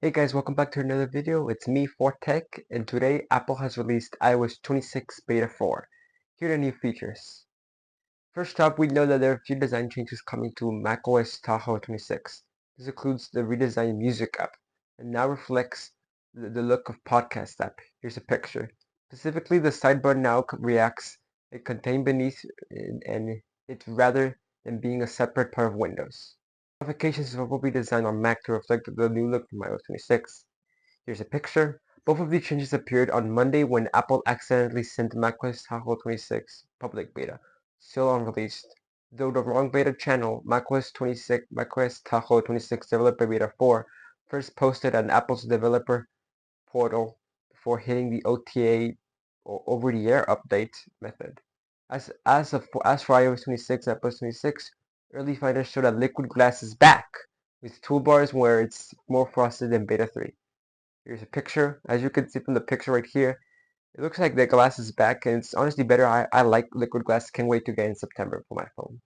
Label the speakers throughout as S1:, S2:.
S1: Hey guys, welcome back to another video. It's me, Fortech, and today Apple has released iOS 26 Beta 4. Here are the new features. First up, we know that there are a few design changes coming to macOS Tahoe 26. This includes the redesigned Music app, and now reflects the look of Podcast app. Here's a picture. Specifically, the sidebar now reacts it contained beneath and it rather than being a separate part of Windows. Notifications will be designed on Mac to reflect the new look from iOS 26. Here's a picture. Both of these changes appeared on Monday when Apple accidentally sent macOS Tahoe 26 public beta, still unreleased. Though the wrong beta channel, macOS Tahoe 26 Developer Beta 4, first posted on Apple's developer portal before hitting the OTA or over-the-air update method. For iOS 26 and iOS 26, early finders show that liquid glass is back, with toolbars where it's more frosted than Beta 3. Here's a picture. As you can see from the picture right here, it looks like the glass is back, and it's honestly better. I like liquid glass. Can't wait to get in September for my phone.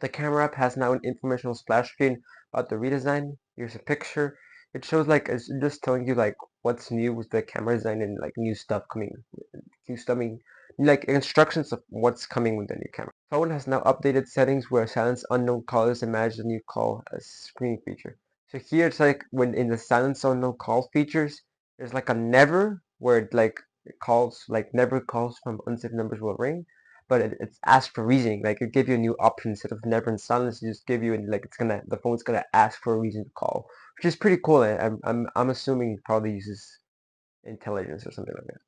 S1: The camera app has now an informational splash screen about the redesign. Here's a picture. It shows like it's just telling you like what's new with the camera design and like new stuff coming, like instructions of what's coming with the new camera. Phone has now updated settings where silence unknown callers and manage the new call as screen feature. So here it's like when in the silence unknown call features, there's like a never where it calls like never calls from unsafe numbers will ring, but it's asked for reasoning. Like it give you a new option instead of never and silence. It just give you like the phone's gonna ask for a reason to call, which is pretty cool. I'm assuming it probably uses intelligence or something like that.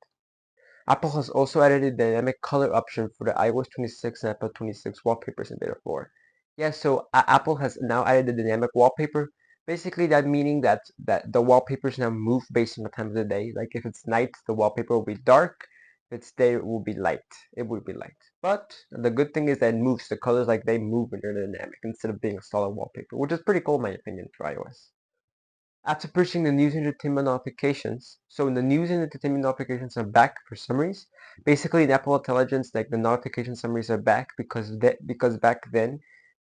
S1: Apple has also added a dynamic color option for the iOS 26 and Apple 26 wallpapers in Beta 4. Yeah, so Apple has now added the dynamic wallpaper. Basically, that meaning that the wallpapers now move based on the time of the day. Like if it's night, the wallpaper will be dark. If it's day, it will be light. It will be light. But the good thing is that it moves. The colors like they move when they're dynamic instead of being a solid wallpaper, which is pretty cool in my opinion for iOS. After pushing the news and entertainment notifications, so the news and entertainment notifications are back for summaries. Basically, in Apple Intelligence, like the notification summaries are back because back then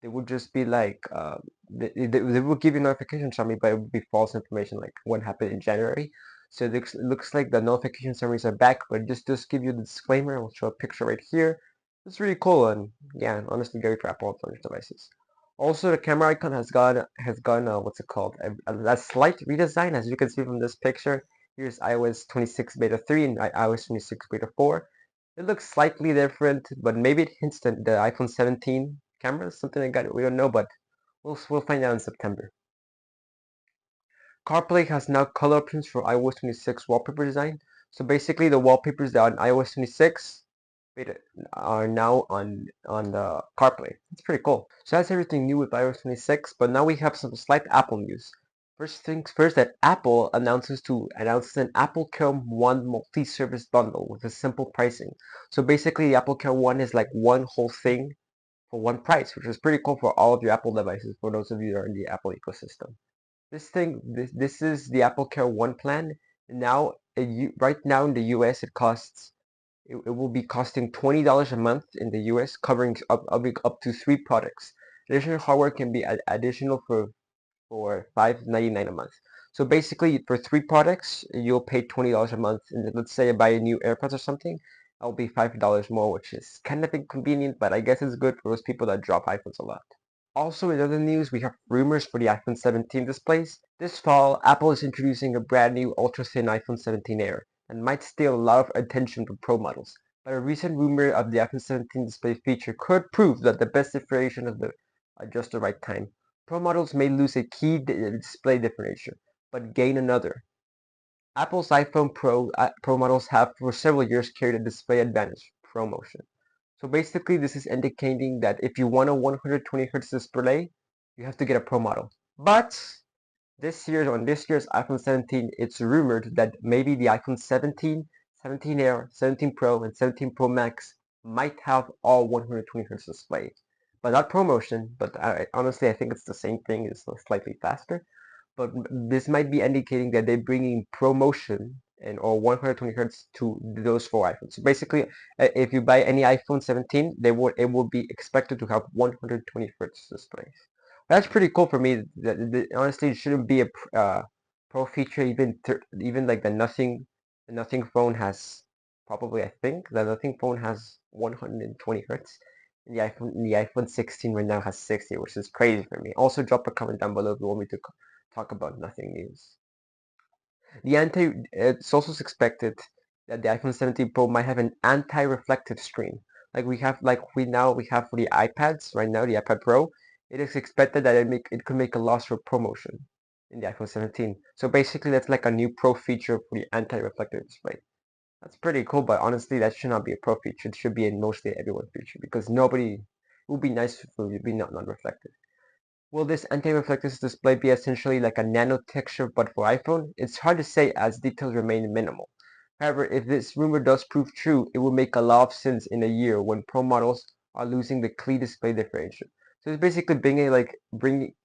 S1: they would just be like they would give you notification summary, but it would be false information, like what happened in January. So it looks like the notification summaries are back, but just give you the disclaimer. I'll show a picture right here. It's really cool and yeah, honestly great for Apple Intelligence devices. Also, the camera icon has gone what's it called? A slight redesign, as you can see from this picture. Here's iOS 26 Beta 3 and iOS 26 Beta 4. It looks slightly different, but maybe it hints at the iPhone 17 camera, something like that. We don't know, but we'll find out in September. CarPlay has now color options for iOS 26 wallpaper design. So basically, the wallpapers that are on iOS 26 beta are now on the CarPlay. It's pretty cool. So that's everything new with iOS 26. But now we have some slight Apple news. First things first, that Apple announces an AppleCare One multi-service bundle with a simple pricing. So basically, the AppleCare One is like one whole thing for one price, which is pretty cool for all of your Apple devices. For those of you that are in the Apple ecosystem. This is the AppleCare One plan. Now, right now in the US, it will be costing $20 a month in the US, covering up to 3 products. Additional hardware can be additional for $5.99 a month. So basically, for 3 products, you'll pay $20 a month. And let's say I buy a new AirPods or something, that'll be $5 more, which is kind of inconvenient, but I guess it's good for those people that drop iPhones a lot. Also, in other news, we have rumors for the iPhone 17 displays. This fall, Apple is introducing a brand new ultra-thin iPhone 17 Air and might steal a lot of attention from Pro models. But a recent rumor of the iPhone 17 display feature could prove that the best differentiation of the just the right time. Pro models may lose a key display differentiator, but gain another. Apple's iPhone Pro models have for several years carried a display advantage, ProMotion. So basically, this is indicating that if you want a 120 Hz display, you have to get a Pro model. But on this year's iPhone 17, it's rumored that maybe the iPhone 17, 17 Air, 17 Pro, and 17 Pro Max might have all 120 Hz display. But not ProMotion, but honestly, I think it's the same thing, it's slightly faster. But this might be indicating that they're bringing ProMotion or 120 Hz to those 4 iPhones. So basically, if you buy any iPhone 17, it will be expected to have 120 Hz displays, That's pretty cool for me. Honestly, it shouldn't be a pro feature. Even like the Nothing phone has probably, I think the Nothing phone has 120 hertz, and the iPhone 16 right now has 60, which is crazy for me. Also, drop a comment down below if you want me to talk about Nothing news. It's also expected that the iPhone 17 Pro might have an anti-reflective screen. We have for the iPads right now, the iPad Pro. It is expected that it could make a loss for ProMotion in the iPhone 17. So basically, that's like a new Pro feature for the anti-reflective display. That's pretty cool, but honestly, that should not be a Pro feature. It should be a mostly everyone feature because nobody. It would be nice if it would be not non-reflective. Will this anti-reflective display be essentially like a nano texture but for iPhone? It's hard to say as details remain minimal. However, if this rumor does prove true, it will make a lot of sense in a year when Pro models are losing the clean display differential. So it's basically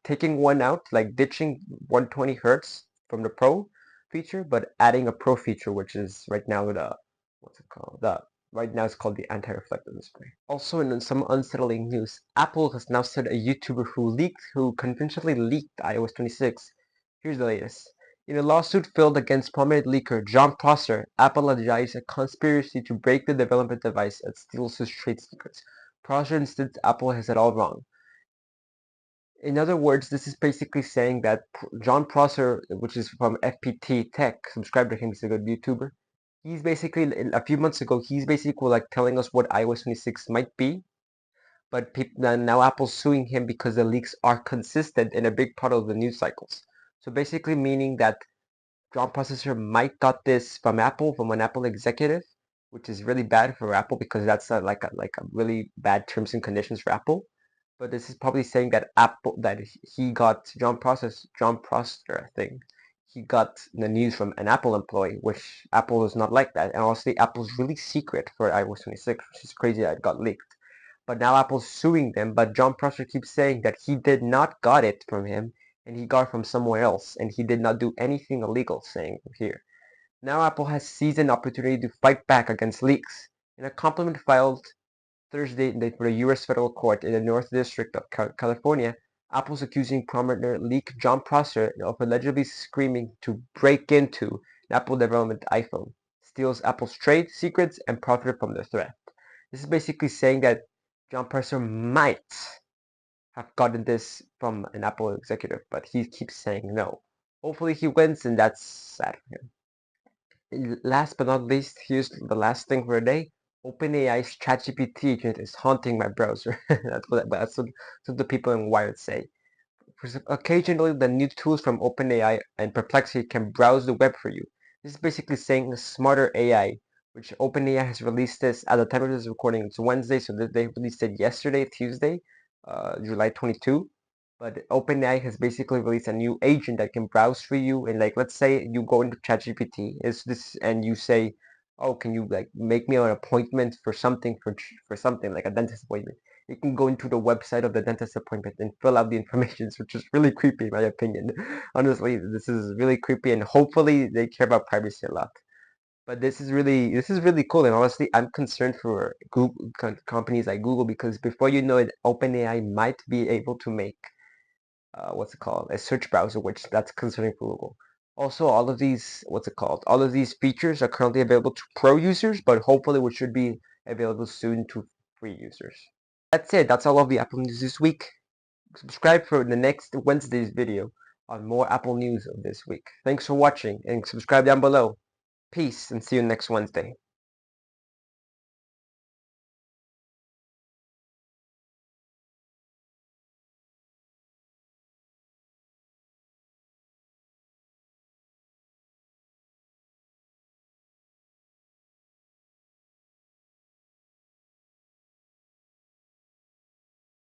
S1: taking one out, like ditching 120 hertz from the Pro feature, but adding a Pro feature, which is right now what's it called? Right now it's called the anti-reflective display. Also, in some unsettling news, Apple has now said a YouTuber who conventionally leaked iOS 26. Here's the latest. In a lawsuit filed against prominent leaker John Prosser, Apple alleged a conspiracy to break the development device that steals his trade secrets. Prosser insists Apple has it all wrong. In other words, this is basically saying that John Prosser, which is from FPT Tech, subscribe to him, he's a good YouTuber. He's basically, a few months ago, he's basically like telling us what iOS 26 might be, but now Apple's suing him because the leaks are consistent in a big part of the news cycles. So basically meaning that John Prosser might got this from an Apple executive, which is really bad for Apple because that's like a really bad terms and conditions for Apple. But this is probably saying that he got John Prosser, I think. He got the news from an Apple employee, which Apple is not like that. And honestly, Apple's really secret for iOS 26, which is crazy that it got leaked. But now Apple's suing them, but John Prosser keeps saying that he did not got it from him and he got it from somewhere else and he did not do anything illegal, saying here. Now Apple has seized an opportunity to fight back against leaks. In a complaint filed Thursday for the U.S. federal court in the North District of California, Apple's accusing prominent leak John Prosser of allegedly screaming to break into an Apple development iPhone, steals Apple's trade secrets, and profited from the threat. This is basically saying that John Prosser might have gotten this from an Apple executive, but he keeps saying no. Hopefully he wins, and that's sad for him. Last but not least, here's the last thing for today. OpenAI's ChatGPT agent is haunting my browser. That's what the people in Wired say. Occasionally, the new tools from OpenAI and Perplexity can browse the web for you. This is basically saying a smarter AI, which OpenAI has released this at the time of this recording. It's Wednesday, so they released it yesterday, Tuesday, July 22. But OpenAI has basically released a new agent that can browse for you. And like, let's say you go into ChatGPT, and you say, "Oh, can you like make me an appointment for something for something like a dentist appointment?" You can go into the website of the dentist appointment and fill out the information, which is really creepy in my opinion. Honestly, this is really creepy, and hopefully they care about privacy a lot. But this is really cool, and honestly, I'm concerned for Google companies like Google because before you know it, OpenAI might be able to make what's it called, a search browser, which that's concerning for Google. Also, all of these all of these features are currently available to pro users, but hopefully, which should be available soon to free users. That's it. That's all of the Apple news this week. Subscribe for the next Wednesday's video on more Apple news of this week. Thanks for watching and subscribe down below. Peace and see you next Wednesday.